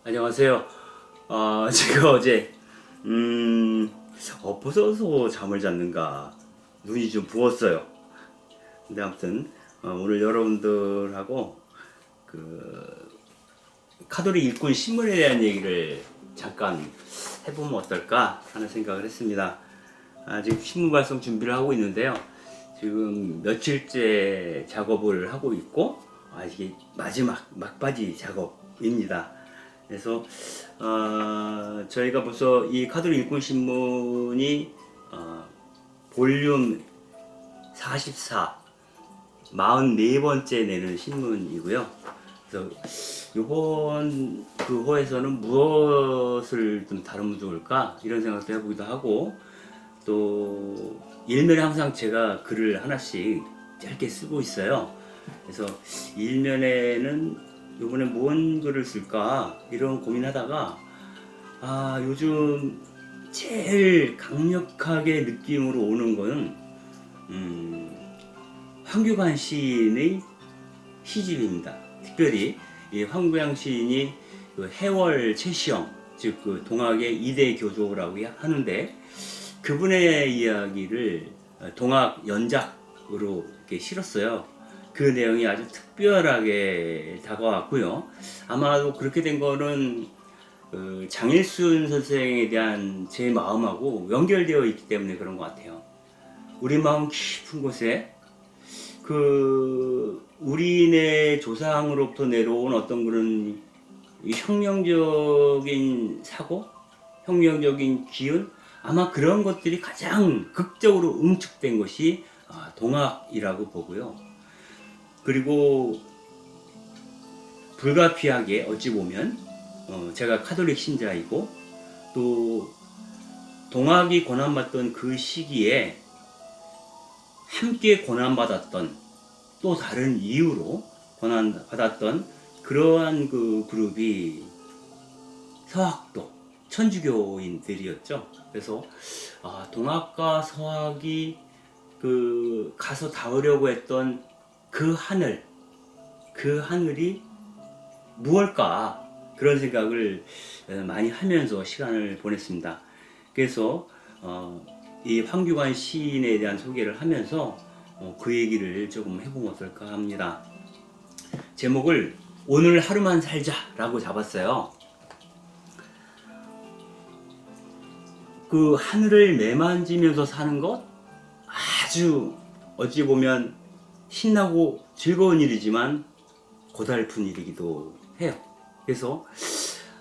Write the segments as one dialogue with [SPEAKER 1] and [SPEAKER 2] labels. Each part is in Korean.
[SPEAKER 1] 안녕하세요. 제가 어제 엎어져서 잠을 잤는가 눈이 좀 부었어요. 근데 아무튼 오늘 여러분들하고 그 카톨릭 일꾼 신문에 대한 얘기를 잠깐 해보면 어떨까 하는 생각을 했습니다. 지금 신문 발송 준비를 하고 있는데요. 지금 며칠째 작업을 하고 있고 이게 마지막 막바지 작업입니다. 그래서 저희가 벌써 이 카톨릭 일꾼 신문이 볼륨 44 44번째 내는 신문이고요. 그래서 이번 그 호에서는 무엇을 좀 다루면 좋을까 이런 생각도 해보기도 하고, 또 일면에 항상 제가 글을 하나씩 짧게 쓰고 있어요. 그래서 일면에는 이번에 뭔 글을 쓸까 이런 고민하다가 요즘 제일 강력하게 느낌으로 오는 거는 황교안 시인의 시집입니다. 특별히 이 황교안 시인이 그 해월 최시영, 즉 그 동학의 2대 교조라고 하는데, 그분의 이야기를 동학 연작으로 이렇게 실었어요. 그 내용이 아주 특별하게 다가왔고요. 아마도 그렇게 된 거는 장일순 선생에 대한 제 마음하고 연결되어 있기 때문에 그런 것 같아요. 우리 마음 깊은 곳에 우리네 조상으로부터 내려온 어떤 그런 혁명적인 사고, 혁명적인 기운, 아마 그런 것들이 가장 극적으로 응축된 것이 동학이라고 보고요. 그리고 불가피하게 어찌 보면 제가 카톨릭 신자이고, 또 동학이 고난받던 그 시기에 함께 고난받았던, 또 다른 이유로 고난받았던 그러한 그 그룹이 서학도 천주교인들이었죠. 그래서 동학과 서학이 가서 닿으려고 했던 그 하늘이 무엇일까, 그런 생각을 많이 하면서 시간을 보냈습니다. 그래서 이 황교안 시인에 대한 소개를 하면서 그 얘기를 조금 해보면 어떨까 합니다. 제목을 오늘 하루만 살자라고 잡았어요. 그 하늘을 매만지면서 사는 것, 아주 어찌 보면 신나고 즐거운 일이지만 고달픈 일이기도 해요. 그래서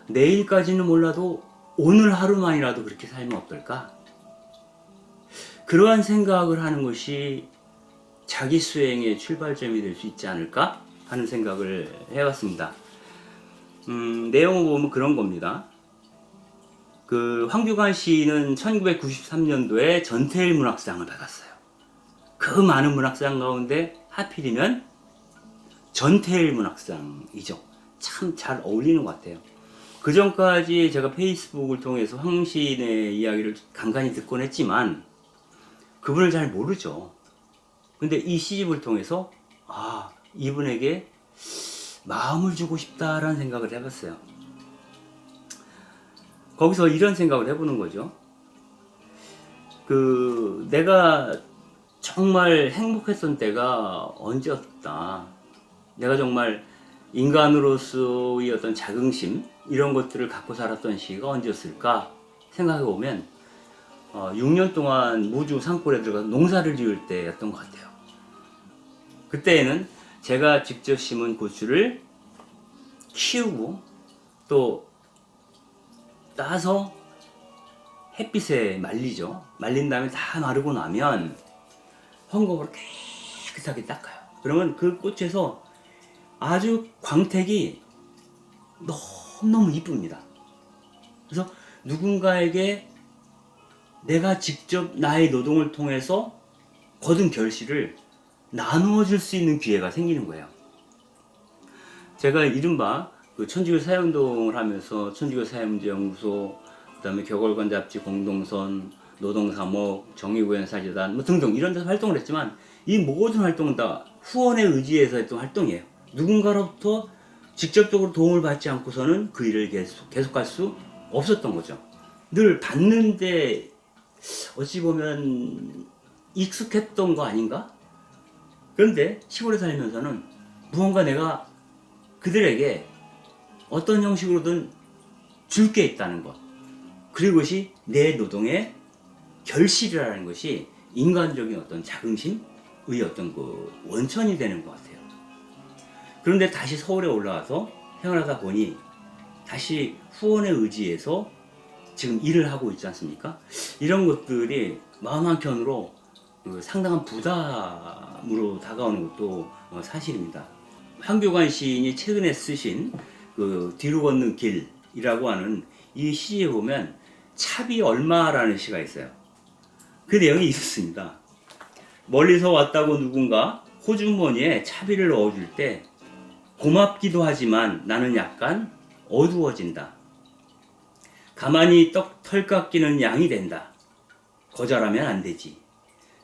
[SPEAKER 1] 내일까지는 몰라도 오늘 하루만이라도 그렇게 살면 어떨까? 그러한 생각을 하는 것이 자기 수행의 출발점이 될 수 있지 않을까 하는 생각을 해봤습니다. 내용을 보면 그런 겁니다. 그 황교안 시인은 1993년도에 전태일 문학상을 받았어요. 그 많은 문학상 가운데 하필이면 전태일 문학상이죠. 참 잘 어울리는 것 같아요. 그 전까지 제가 페이스북을 통해서 황 시인의 이야기를 간간히 듣곤 했지만 그분을 잘 모르죠. 근데 이 시집을 통해서 이분에게 마음을 주고 싶다라는 생각을 해봤어요. 거기서 이런 생각을 해보는 거죠. 내가 정말 행복했던 때가 언제였다. 내가 정말 인간으로서의 어떤 자긍심 이런 것들을 갖고 살았던 시기가 언제였을까 생각해 보면 6년 동안 무주 산골에 들어가서 농사를 지을 때였던 것 같아요. 그때에는 제가 직접 심은 고추를 키우고 또 따서 햇빛에 말리죠. 말린 다음에 다 마르고 나면 헝겊으로 깨끗하게 닦아요. 그러면 그 꽃에서 아주 광택이 너무너무 이쁩니다. 그래서 누군가에게 내가 직접 나의 노동을 통해서 거둔 결실을 나누어 줄 수 있는 기회가 생기는 거예요. 제가 이른바 천주교 사회운동을 하면서 천주교 사회문제연구소, 그 다음에 격월관 잡지 공동선, 노동사목, 정의구현사재단 등등 이런 데서 활동을 했지만 이 모든 활동은 다 후원에 의지해서 했던 활동이에요. 누군가로부터 직접적으로 도움을 받지 않고서는 그 일을 계속할 수 없었던 거죠. 늘 받는데 어찌 보면 익숙했던 거 아닌가? 그런데 시골에 살면서는 무언가 내가 그들에게 어떤 형식으로든 줄 게 있다는 것, 그리고 그것이 내 노동의 결실이라는 것이 인간적인 어떤 자긍심의 어떤 그 원천이 되는 것 같아요. 그런데 다시 서울에 올라와서 생활하다 보니 다시 후원에 의지해서 지금 일을 하고 있지 않습니까? 이런 것들이 마음 한켠으로 상당한 부담으로 다가오는 것도 사실입니다. 황교안 시인이 최근에 쓰신 뒤로 걷는 길이라고 하는 이 시에 보면 차비 얼마라는 시가 있어요. 그 내용이 이렇습니다. 멀리서 왔다고 누군가 호주머니에 차비를 넣어줄 때 고맙기도 하지만 나는 약간 어두워진다. 가만히 털 깎이는 양이 된다. 거절하면 안 되지.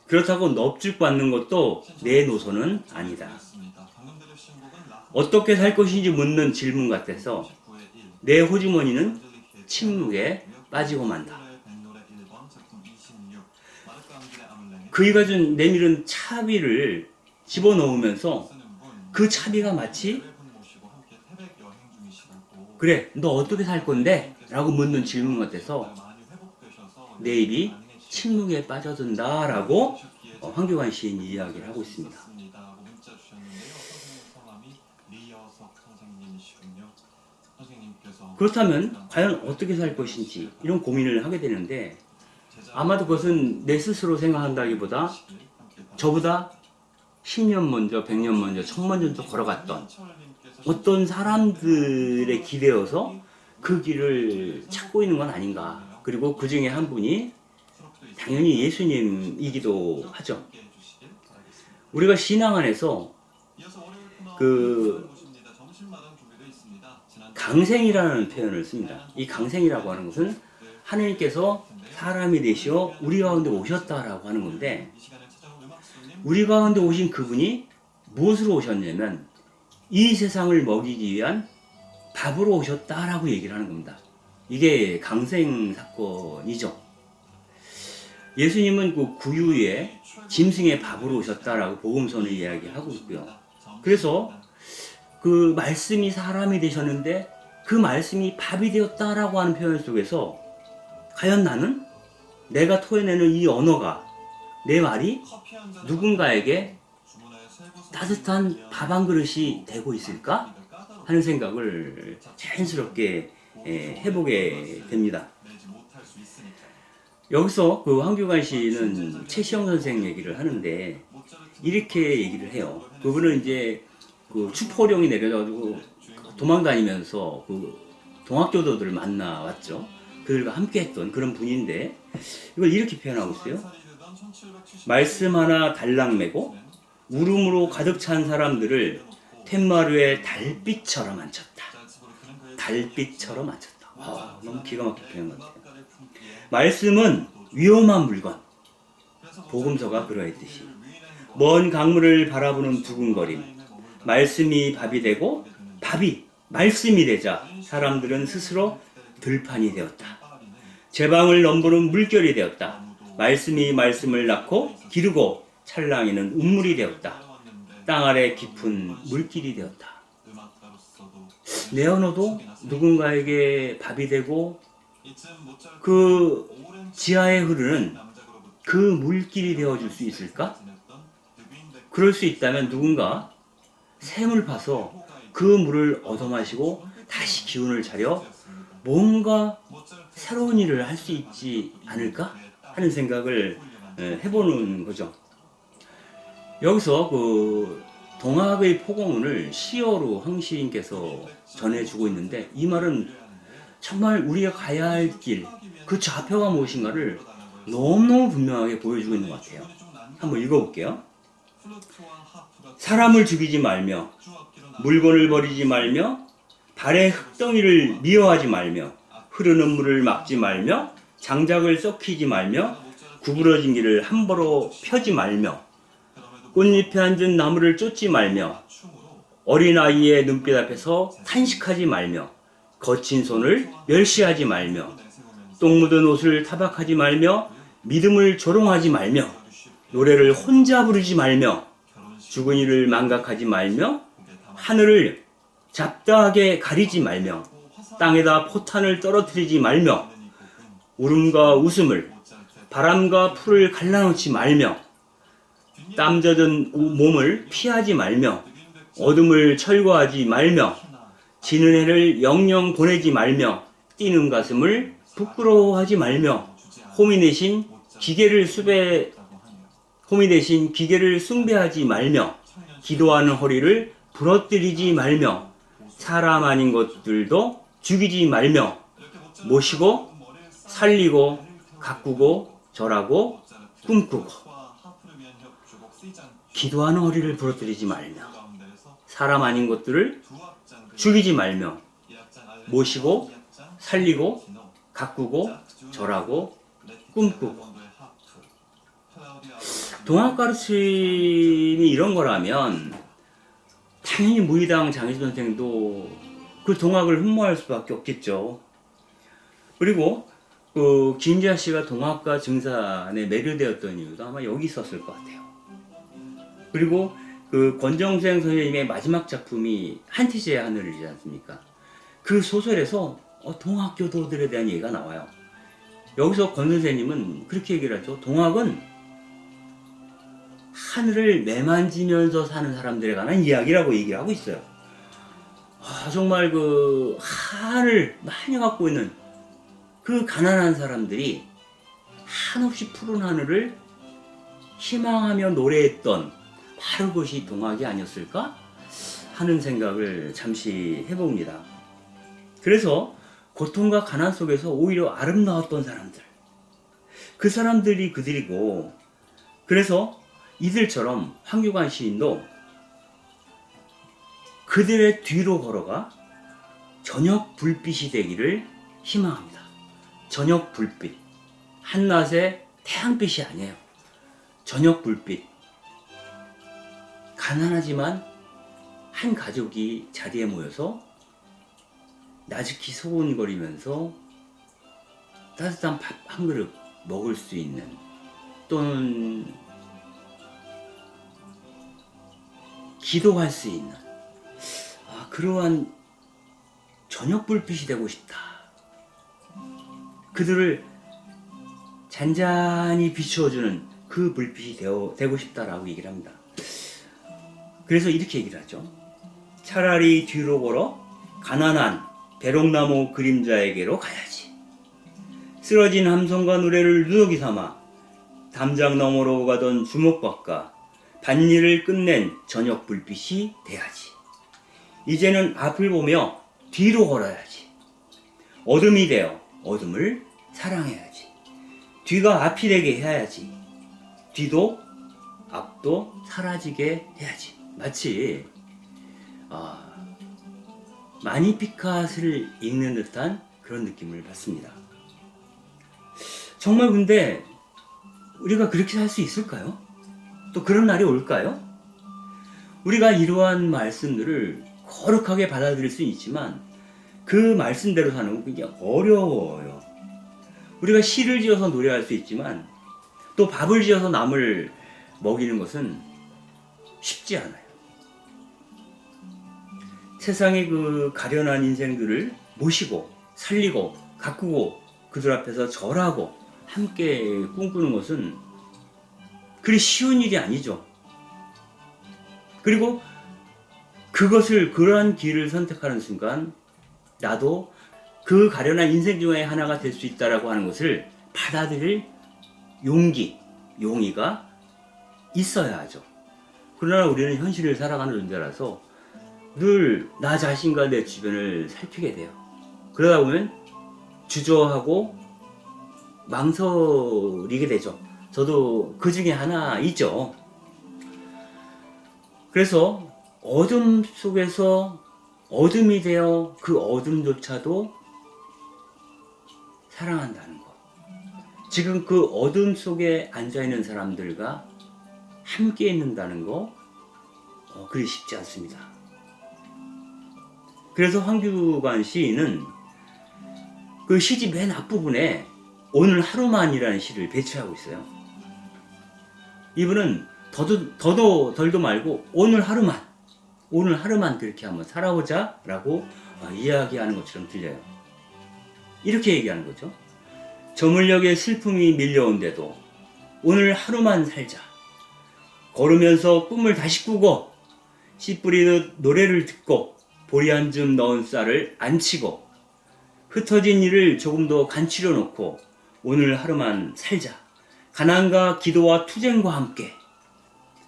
[SPEAKER 1] 그렇다고 넙죽 받는 것도 내 노선은 아니다. 어떻게 살 것인지 묻는 질문 같아서 내 호주머니는 침묵에 빠지고 만다. 그이가 준 내밀은 차비를 집어넣으면서 그 차비가 마치 그래, 너 어떻게 살 건데? 라고 묻는 질문 같아서 내 입이 침묵에 빠져든다 라고 황교안 시인이 이야기를 하고 있습니다. 그렇다면 과연 어떻게 살 것인지 이런 고민을 하게 되는데 아마도 그것은 내 스스로 생각한다기보다 저보다 10년 먼저, 100년 먼저, 1000년 먼저 걸어갔던 어떤 사람들의 길이어서 그 길을 찾고 있는 건 아닌가. 그리고 그 중에 한 분이 당연히 예수님이기도 하죠. 우리가 신앙 안에서 강생이라는 표현을 씁니다. 이 강생이라고 하는 것은 하나님께서 사람이 되시어 우리 가운데 오셨다라고 하는 건데 우리 가운데 오신 그분이 무엇으로 오셨냐면 이 세상을 먹이기 위한 밥으로 오셨다라고 얘기를 하는 겁니다. 이게 강생 사건이죠. 예수님은 그 구유에 짐승의 밥으로 오셨다라고 복음서는 이야기하고 있고요. 그래서 그 말씀이 사람이 되셨는데 그 말씀이 밥이 되었다라고 하는 표현 속에서 과연 나는 내가 토해내는 이 언어가 내 말이 누군가에게 따뜻한 밥 한 그릇이 되고 있을까? 하는 생각을 자연스럽게 해보게 됩니다. 여기서 그 황교안 씨는 최시영 선생 얘기를 하는데 이렇게 얘기를 해요. 그분은 이제 그 추포령이 내려가지고 도망다니면서 그 동학교도들을 만나왔죠. 그들과 함께했던 그런 분인데 이걸 이렇게 표현하고 있어요. 말씀 하나 달랑매고 울음으로 가득 찬 사람들을 텐마루에 달빛처럼 앉혔다. 달빛처럼 앉혔다. 너무 기가 막힌 표현 같아요. 말씀은 위험한 물건. 복음서가 그러했듯이 먼 강물을 바라보는 두근거림. 말씀이 밥이 되고 밥이 말씀이 되자 사람들은 스스로 들판이 되었다. 제방을 넘보는 물결이 되었다. 말씀이 말씀을 낳고 기르고 찰랑이는 운물이 되었다. 땅 아래 깊은 물길이 되었다. 내 언어도 누군가에게 밥이 되고 그 지하에 흐르는 그 물길이 되어줄 수 있을까? 그럴 수 있다면 누군가 샘을 파서 그 물을 얻어 마시고 다시 기운을 차려 뭔가 새로운 일을 할 수 있지 않을까 하는 생각을 해보는 거죠. 여기서 그 동학의 포공문을 시어로 황시인께서 전해주고 있는데 이 말은 정말 우리가 가야 할 길, 그 좌표가 무엇인가를 너무너무 분명하게 보여주고 있는 것 같아요. 한번 읽어볼게요. 사람을 죽이지 말며 물건을 버리지 말며 발의 흙덩이를 미워하지 말며 흐르는 물을 막지 말며 장작을 썩히지 말며 구부러진 길을 함부로 펴지 말며 꽃잎에 앉은 나무를 쫓지 말며 어린아이의 눈빛 앞에서 탄식하지 말며 거친 손을 멸시하지 말며 똥 묻은 옷을 타박하지 말며 믿음을 조롱하지 말며 노래를 혼자 부르지 말며 죽은 이를 망각하지 말며 하늘을 잡다하게 가리지 말며 땅에다 포탄을 떨어뜨리지 말며 울음과 웃음을 바람과 풀을 갈라놓지 말며 땀 젖은 몸을 피하지 말며 어둠을 철거하지 말며 지는 해를 영영 보내지 말며 뛰는 가슴을 부끄러워하지 말며 홈이 대신 기계를 숭배하지 말며 기도하는 허리를 부러뜨리지 말며 사람 아닌 것들도 죽이지 말며 모시고 살리고 가꾸고 절하고 꿈꾸고 기도하는 허리를 부러뜨리지 말며 사람 아닌 것들을 죽이지 말며 모시고 살리고 가꾸고 절하고 꿈꾸고. 동학 가르침이 이런 거라면 당연히 무의당 장희수 선생도 그 동학을 흠모할 수밖에 없겠죠. 그리고 그 김지아 씨가 동학과 증산에 매료되었던 이유도 아마 여기 있었을 것 같아요. 그리고 그 권정생 선생님의 마지막 작품이 한티제의 하늘이지 않습니까? 그 소설에서 동학교도들에 대한 얘기가 나와요. 여기서 권 선생님은 그렇게 얘기를 하죠. 동학은 하늘을 매만지면서 사는 사람들에 관한 이야기라고 얘기를 하고 있어요. 정말 그 하늘 많이 갖고 있는 그 가난한 사람들이 한없이 푸른 하늘을 희망하며 노래했던 바로 그것이 동학이 아니었을까 하는 생각을 잠시 해봅니다. 그래서 고통과 가난 속에서 오히려 아름다웠던 사람들, 그 사람들이 그들이고, 그래서 이들처럼 황교안 시인도 그들의 뒤로 걸어가 저녁 불빛이 되기를 희망합니다. 저녁 불빛, 한낮의 태양빛이 아니에요. 저녁 불빛. 가난하지만 한 가족이 자리에 모여서 나즈키 소곤거리면서 따뜻한 밥 한 그릇 먹을 수 있는, 또는 기도할 수 있는 그러한 저녁 불빛이 되고 싶다. 그들을 잔잔히 비추어주는 그 불빛이 되고 싶다라고 얘기를 합니다. 그래서 이렇게 얘기를 하죠. 차라리 뒤로 걸어 가난한 배롱나무 그림자에게로 가야지. 쓰러진 함성과 노래를 누더기 삼아 담장 너머로 가던 주먹밥과 밭일을 끝낸 저녁 불빛이 돼야지. 이제는 앞을 보며 뒤로 걸어야지. 어둠이 되어 어둠을 사랑해야지. 뒤가 앞이 되게 해야지. 뒤도 앞도 사라지게 해야지. 마치 마니피캇을 읽는 듯한 그런 느낌을 받습니다. 정말 근데 우리가 그렇게 살 수 있을까요? 또 그런 날이 올까요? 우리가 이러한 말씀들을 거룩하게 받아들일 수 있지만 그 말씀대로 사는 건 굉장히 어려워요. 우리가 시를 지어서 노래할 수 있지만 또 밥을 지어서 남을 먹이는 것은 쉽지 않아요. 세상의 그 가련한 인생들을 모시고 살리고 가꾸고 그들 앞에서 절하고 함께 꿈꾸는 것은 그리 쉬운 일이 아니죠. 그리고 그러한 길을 선택하는 순간 나도 그 가련한 인생 중에 하나가 될 수 있다라고 하는 것을 받아들일 용의가 있어야 하죠. 그러나 우리는 현실을 살아가는 존재라서 늘 나 자신과 내 주변을 살피게 돼요. 그러다 보면 주저하고 망설이게 되죠. 저도 그 중에 하나이죠. 그래서 어둠 속에서 어둠이 되어 그 어둠조차도 사랑한다는 것. 지금 그 어둠 속에 앉아있는 사람들과 함께 있는다는 거 그리 쉽지 않습니다. 그래서 황규관 시인은 그 시집 맨 앞부분에 오늘 하루만이라는 시를 배치하고 있어요. 이분은 더도 덜도 말고 오늘 하루만 그렇게 한번 살아보자 라고 이야기하는 것처럼 들려요. 이렇게 얘기하는 거죠. 저물녘에 슬픔이 밀려온데도 오늘 하루만 살자. 걸으면서 꿈을 다시 꾸고 씨 뿌리듯 노래를 듣고 보리 한 줌 넣은 쌀을 안 치고 흩어진 일을 조금 더 간추려 놓고 오늘 하루만 살자. 가난과 기도와 투쟁과 함께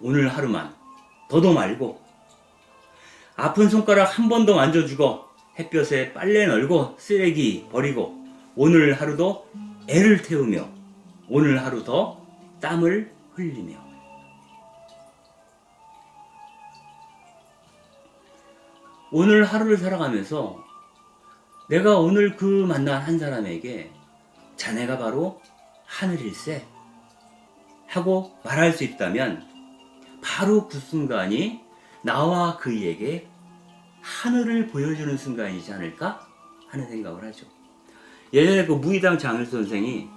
[SPEAKER 1] 오늘 하루만 더도 말고 아픈 손가락 한 번 더 만져주고 햇볕에 빨래 널고 쓰레기 버리고 오늘 하루도 애를 태우며 오늘 하루 더 땀을 흘리며 오늘 하루를 살아가면서 내가 오늘 그 만난 한 사람에게 자네가 바로 하늘일세 하고 말할 수 있다면 바로 그 순간이 나와 그에게 하늘을 보여주는 순간이지 않을까 하는 생각을 하죠. 예전에 그 무의당 장일수 선생이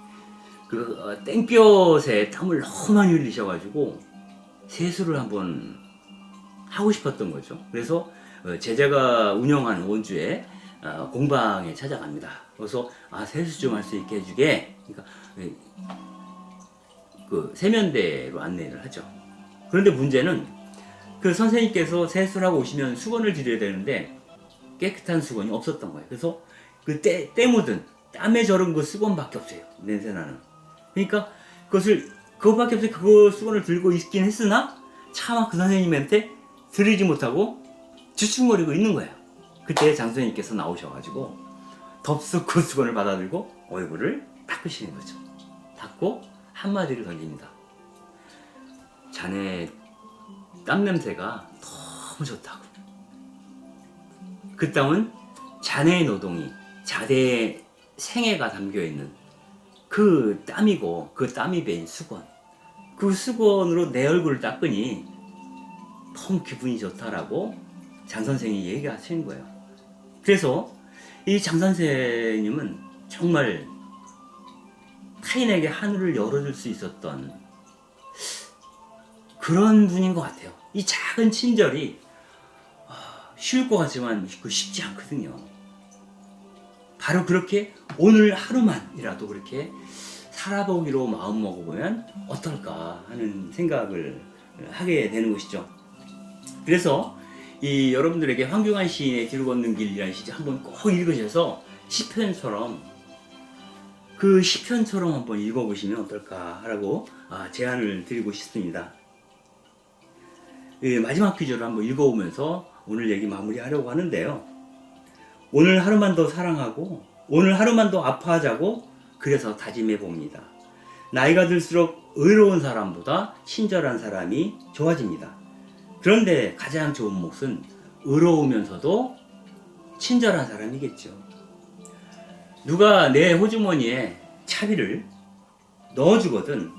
[SPEAKER 1] 그 땡볕에 땀을 너무 많이 흘리셔가지고 세수를 한번 하고 싶었던 거죠. 그래서 제자가 운영하는 원주에 공방에 찾아갑니다. 그래서 세수 좀 할 수 있게 해주게. 그러니까 그 세면대로 안내를 하죠. 그런데 문제는 그 선생님께서 세수를 하고 오시면 수건을 드려야 되는데 깨끗한 수건이 없었던 거예요. 그래서 그 때 묻은 땀에 절은 그 수건밖에 없어요. 냄새나는. 그러니까 그것밖에 없어요. 그 수건을 들고 있긴 했으나 차마 그 선생님한테 드리지 못하고 주춤거리고 있는 거예요. 그때 장 선생님께서 나오셔가지고 덥석 그 수건을 받아들고 얼굴을 닦으시는 거죠. 닦고 한마디를 던집니다. 자네 땀 냄새가 너무 좋다고. 그 땀은 자네의 노동이 자네의 생애가 담겨있는 그 땀이고 그 땀이 배인 수건. 그 수건으로 내 얼굴을 닦으니 너무 기분이 좋다라고 장 선생이 얘기하시는 거예요. 그래서 이 장 선생님은 정말 타인에게 하늘을 열어줄 수 있었던 그런 분인 것 같아요. 이 작은 친절이 쉬울 것 같지만 쉽지 않거든요. 바로 그렇게 오늘 하루만이라도 그렇게 살아보기로 마음 먹어보면 어떨까 하는 생각을 하게 되는 것이죠. 그래서 이 여러분들에게 황규관 시인의 뒤로 걷는 길이라는 시집 한번 꼭 읽으셔서 시편처럼 한번 읽어보시면 어떨까 하라고 제안을 드리고 싶습니다. 마지막 퀴즈를 한번 읽어오면서 오늘 얘기 마무리하려고 하는데요. 오늘 하루만 더 사랑하고 오늘 하루만 더 아파하자고 그래서 다짐해 봅니다. 나이가 들수록 의로운 사람보다 친절한 사람이 좋아집니다. 그런데 가장 좋은 몫은 의로우면서도 친절한 사람이겠죠. 누가 내 호주머니에 차비를 넣어주거든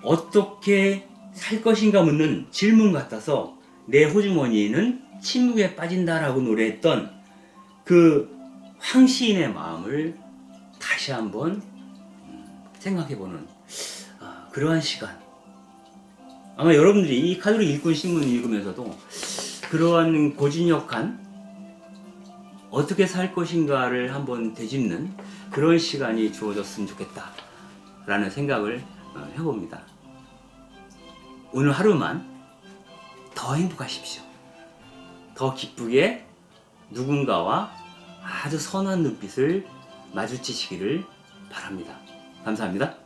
[SPEAKER 1] 어떻게 살 것인가 묻는 질문 같아서 내 호주머니는 침묵에 빠진다라고 노래했던 그 황시인의 마음을 다시 한번 생각해보는 그러한 시간. 아마 여러분들이 이 카톨릭 일꾼 신문을 읽으면서도 그러한 고진역한 어떻게 살 것인가를 한번 되짚는 그런 시간이 주어졌으면 좋겠다 라는 생각을 해봅니다. 오늘 하루만 더 행복하십시오. 더 기쁘게 누군가와 아주 선한 눈빛을 마주치시기를 바랍니다. 감사합니다.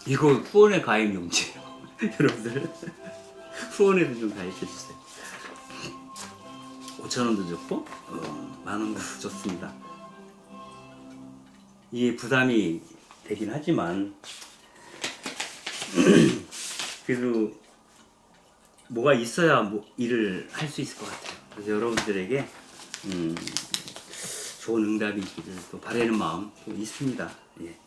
[SPEAKER 1] 이거 후원회 가입 용지예요. 여러분들 후원회도 좀 가입해주세요. 5,000원도 줬고 10,000원도 줬습니다. 이게 부담이 되긴 하지만 그래도 뭐가 있어야 일을 할 수 있을 것 같아요. 그래서 여러분들에게 좋은 응답이 있기를 또 바라는 마음 또 있습니다. 예.